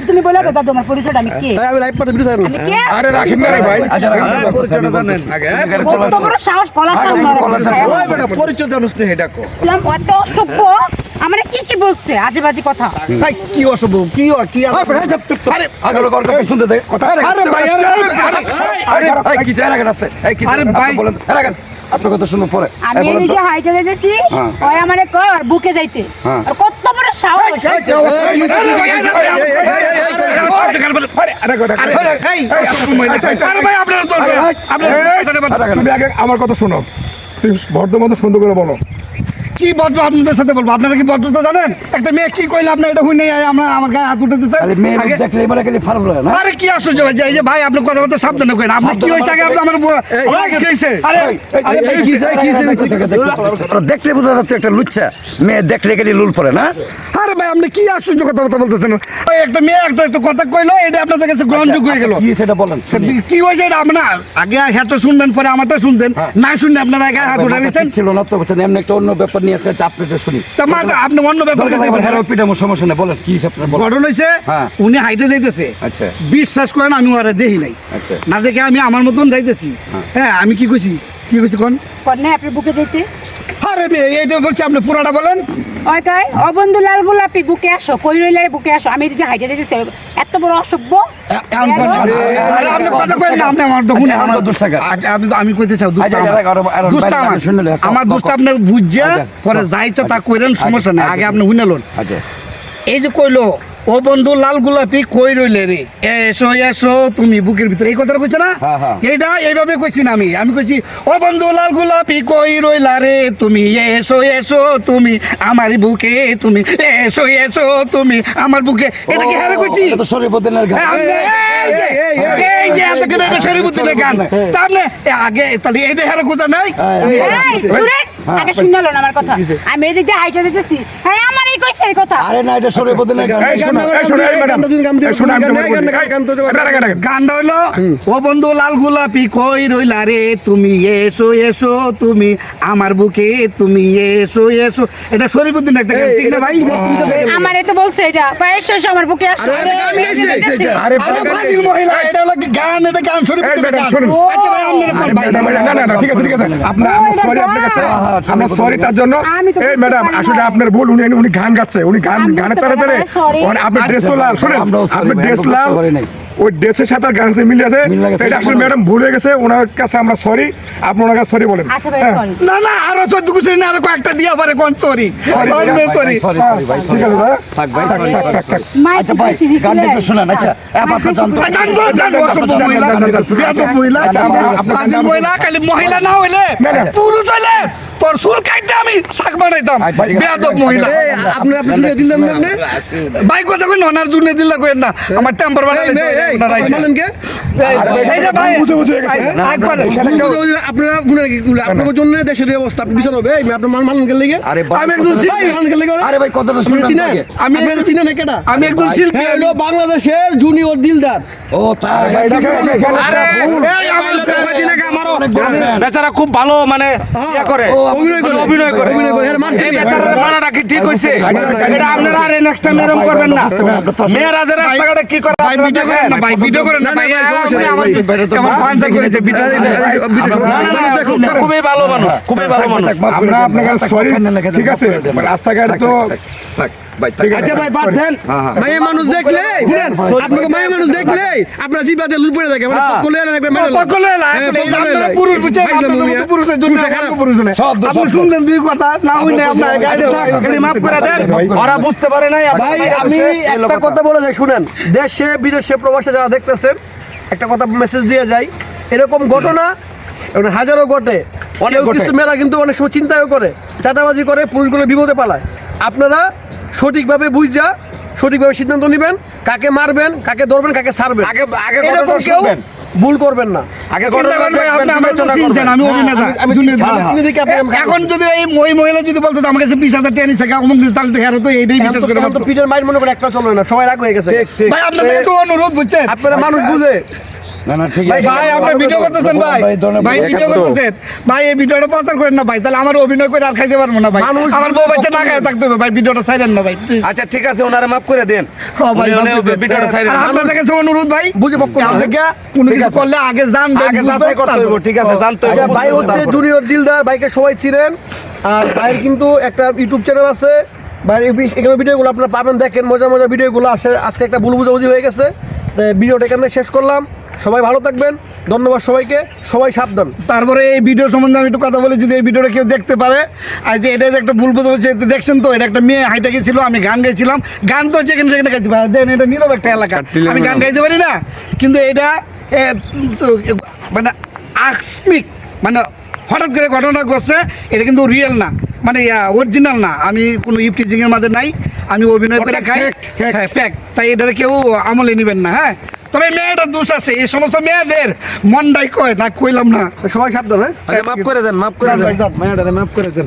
তুমি বলে দাদু আমার পরিচয়টা আমি কে? আরে রাখেন না রে ভাই, পরিচয়টা জানেন আগে। সাহস কলা পরিচয় জানুস না এটা কো। অত সভ্য আমরা কি কি বলছে আজে বাজে কথা। ভাই কি অসভ্য কি কি আরে আগের কথা শুনতে দে কথা। আরে ভাই আরে কি চাই রাখেন আসতে, এই কি আরে ভাই বলেন রাখেন আপনার কথা শুনুন পরে। আমি এই যে হাইটা যাইতেছি ওই আমারে কয় আর বুকে যাইতে আর কত বড় সাহস। তুমি আগে আমার কথা শোনো, তুমি বর্ধমান সুন্দর করে বলো। কি ভদ্র আপনাদের সাথে বলবো? আপনারা কি ভদ্রতা জানেন? একটা মেয়ে কি কইলে আপনি এটা হইনে আমরা আমার গায়ে হাত উঠাতে চান? দেখলে এবারে গেলে ফার্ম রয় না। আরে কি আশ্চর্য ভাই, এই যে ভাই আপনি কথা বলতে সাবধানে কইন। আপনি কি হইছে আগে আপনি আমার কি হইছে? আরে দেখলে বোঝা যাচ্ছে একটা লুচ্চা মেয়ে, দেখলে গেলে লুল পড়ে না। আরে ভাই আপনি কি আশ্চর্য কথা বলতেছেন? ওই একটা মেয়ে একটা কথা কইলো, এটা আপনাদের কাছে গ্রহণযোগ্য হয়ে গেল। কি সেটা বলেন। কি হয়েছে এটা? আপনার আগে হেঁটে শুনবেন, পরে আমারটা শুনতেন, না শুনলে আপনারা গায়ে হাত উঠাইছেন। ছিল না তো বলছেন, এমনি একটা অন্য ব্যাপার নিয়ে আসছে, আপনাদের শুনি। আপনি অন্য ব্যাপার সমস্যা নেই, বলেন কি আপনার ঘটনা হয়েছে। উনি হাইটে যাইতেছে, আচ্ছা বিশ্বাস করেন আমি ওরা দেখি নাই, আচ্ছা না দেখে আমি আমার মতন যাইতেছি। হ্যাঁ আমি কি কইছি কোন কন্যা আপনার বুকে যাইতে। আরে এইটা বলছি, আপনি পুরাটা বলেন। ওই কয় ও বন্ধু লাল গোলাপি বুকে আসো, কই রইলে বুকে আসো। আমি এদিকে হাইটে যাইতেছি, এত বড় অসভ্য। আমি কইতে চাই আমার দোষটা আপনি বুঝা পরে যাইতে তা কইলেন, সমস্যা নেই। আগে আপনি শুনেলেন এই যে কইলো ও বন্ধু লাল গোলাপি কই রইলে রে, এসো এসো তুমি বুকের ভিতরে, এই কথাটা কইছে না? এইটা এইভাবে কইছি না আমি কইছি ও বন্ধু লাল গোলাপি কই রইলা রে তুমি, এসো এসো তুমি আমার বুকে, তুমি এসো এসো তুমি আমার বুকে। এটা কি হারে কইছি? এটা তো শরীফুদ্দিনের গান। এই যে এতক্ষণ এটা শরীফুদ্দিনের গান, তা আপনি আগে তাহলে এইটা হারে কথা নাই। আগে শুনলেন আমার কথা, আমি এদিকে হাইটে যাইতেছি। হ্যাঁ আমারই কইছে এই কথা। আরে না, এটা শরীফুদ্দিনের গান। গানটা হইলো ও বন্ধু লাল গোলাপি কই রইলা রে তুমি, এসো এসো তুমি আমার বুকে, তুমি এসো এসো। এটা শরীফুদ্দিন একটা গান, ঠিক না ভাই? আমারে তো বলছে এটা, এসো এসো আমার বুকে আসো। আরে ব্রাজিল মহিলা, এটা হলো গান, এটা গান শরীফুদ্দিনের গান। আচ্ছা ভাই আপনারা কোন ভাই? না ঠিক আছে আপনার সরি, আপনার কাছে আমরা সরি তার জন্য। এই ম্যাডাম আসলে আপনার ভুল, উনি গান গাচ্ছে, উনি গানের তারে আপনার ড্রেস তো লাল। শুনে আপনার ড্রেস লাল, ওই ড্রেসের সাথে আর গানের সাথে মিলে আছে, এটা আসলে ম্যাডাম ভুল হয়ে গেছে। ওনার কাছে আমরা সরি, আপনি ওনার কাছে সরি বলেন। না না আরো 14 কিছু না, আরো কয়েকটা দিয়া পারে কোন সরি সরি ঠিক আছে ভাই, থাক ভাই, থাক। আচ্ছা ভাই গানটা একটু শুনান। আচ্ছা আপনার মহিলা খালি মহিলা না হইলে পুরুষ হইলে তোর চুল কাটতে আমি শাক বানাইতাম। বেয়াদব মহিলা ভাই কথা কই ননার জুনে দিলা কইন না, আমার টেম্পার বানাইলে বলেন কে এই যে ভাই বুঝে গেছে। আপনারা আপনাদের জন্য দেশের অবস্থা বিচার হবে। আপনার মানুষ গেলে আমি একজন আরে ভাই কথাটা শুনুন আগে। আমি চিনি না কেডা, আমি একজন শিল্পী, হলো বাংলাদেশের জুনিয়র দিলদার। ও তাই বেচারা খুব ভালো মানে ইয়া করে, অভিনয় করে। এই বেচারার মানাটা কি ঠিক হইছে? এটা আপনারা আর নেক্সট টাইম এরকম করবেন না। মেয়েরা যে রাস্তাঘাটে কি করে ভাই ভিডিও করেন না, ভাই ভিডিও করেন না ভাই। আপনি আমার পাঞ্জা করেছে ভিডিও। খুবই ভালো মানুষ, খুবই ভালো মানুষ। আমরা আপনার কাছে সরি, ঠিক আছে? রাস্তাঘাট তো আচ্ছা ভাই বাদ দেন, মায়া মানুষ দেখলে আপনাকে মায়া মানুষ দেখলে আপনার জিবাতে লুল পড়ে থাকে, মানে পকলে লাগবে মেরে পকলে লাগবে। আপনারা পুরুষ বুঝে, আপনারা তো পুরুষ না, দুনিয়া খারাপ পুরুষ না। আপনি শুনলেন দুই কথা না হইলে আপনারা গাইলে খালি মাফ করে দেন, ওরা বুঝতে পারে না। ভাই আমি একটা কথা বলে যাই, শুনেন। দেশে বিদেশে প্রবাসে যারা দেখতেছেন, একটা কথা মেসেজ দিয়ে যাই, এরকম ঘটনা হাজারো ঘটে। অনেক কিছু মেয়েরা কিন্তু অনেক সময় চিন্তাও করে, চাঁদাবাজি করে, পুরুষগুলো বিপদে পালায়। আপনারা সঠিকভাবে বুঝা সঠিকভাবে সিদ্ধান্ত নেবেন, কাকে মারবেন, কাকে ধরবেন, কাকে ছাড়বেন। এরকম কেউ ভুল করবেন না। আগে আমি অভিনেতা, এখন যদি ওই মহিলা যদি বলতো আমার কাছে 20,000 টাকা নিছে অমুক, তাহলে তো হেরো তো এইটাই বিশ্বাস করে পিঠের মাইর মনে করে একটা চলবে না, সবাই রাগ হয়ে গেছে। ভাই আপনাদের তো অনুরোধ বুঝছেন, আপনারা মানুষ বুঝে ভাই আপনি ভিডিও করতেছেন ভাই ভাই ভিডিও করতেছেন ভাই এই ভিডিওটা প্রচার করেন না ভাই তাহলে আমার অভিনয় করে আর খাইতে পারবো না ভাই আমার বউ বাচ্চা না খায় থাকতে হবে ভাই ভিডিওটা ছাইরেন না ভাই আচ্ছা ঠিক আছে ওনারে মাফ করে দেন হ্যাঁ ভাই উনি ভিডিওটা ছাইরেন। আর আপনাদের কাছে অনুরোধ ভাই বুঝে পক্ষ না। আপনাকে কোনো কিছু করলে আগে জানবেন আগে যাচাই করতে হইব ঠিক আছে জানতে আচ্ছা হইব ভাই হচ্ছে জুনিয়র দিলদার, বাইকে সবাই চিনেন। আর ভাইয়ের কিন্তু একটা ইউটিউব চ্যানেল আছে, ভাইয়ের এখানে ভিডিওগুলো আপনারা পাবেন, দেখেন মজা মজা ভিডিওগুলো আসে। আজকে একটা ভুল বুঝাবুঝি হয়ে গেছে, তো ভিডিওটা এখানে শেষ করলাম। সবাই ভালো থাকবেন, ধন্যবাদ সবাইকে, সবাই সাবধান। তারপরে এই ভিডিও সম্বন্ধে আমি একটু কথা বলি, যদি এই ভিডিওটা কেউ দেখতে পারে আর যে এটা যে একটা ভুল বোঝা হচ্ছে, দেখছেন তো এটা একটা মেয়ে হাইটা গেছিল, আমি গান গাইছিলাম, গান তো যেখানে সেখানে গাইতে পারি, দেন এটা নীরব একটা এলাকা, আমি গান গাইতে পারি না, কিন্তু এটা মানে আকস্মিক, মানে হঠাৎ করে ঘটনা ঘটছে, এটা কিন্তু রিয়েল না, মানে অরিজিনাল না, আমি কোনো ইফটিজিংয়ের মাঝে নাই, আমি অভিনয় করে খাই, হ্যাঁ ফ্যাক্ট, তাই এটা কেউ আমলে নেবেন না। হ্যাঁ তবে মেয়েটার দোষ আছে, এই সমস্ত মেয়েদের মনটাই কয় না, কইলাম না, সবাই সাবধান। হ্যাঁ মাফ করে দেন, মাফ করে দেন, মাফ করে দেন।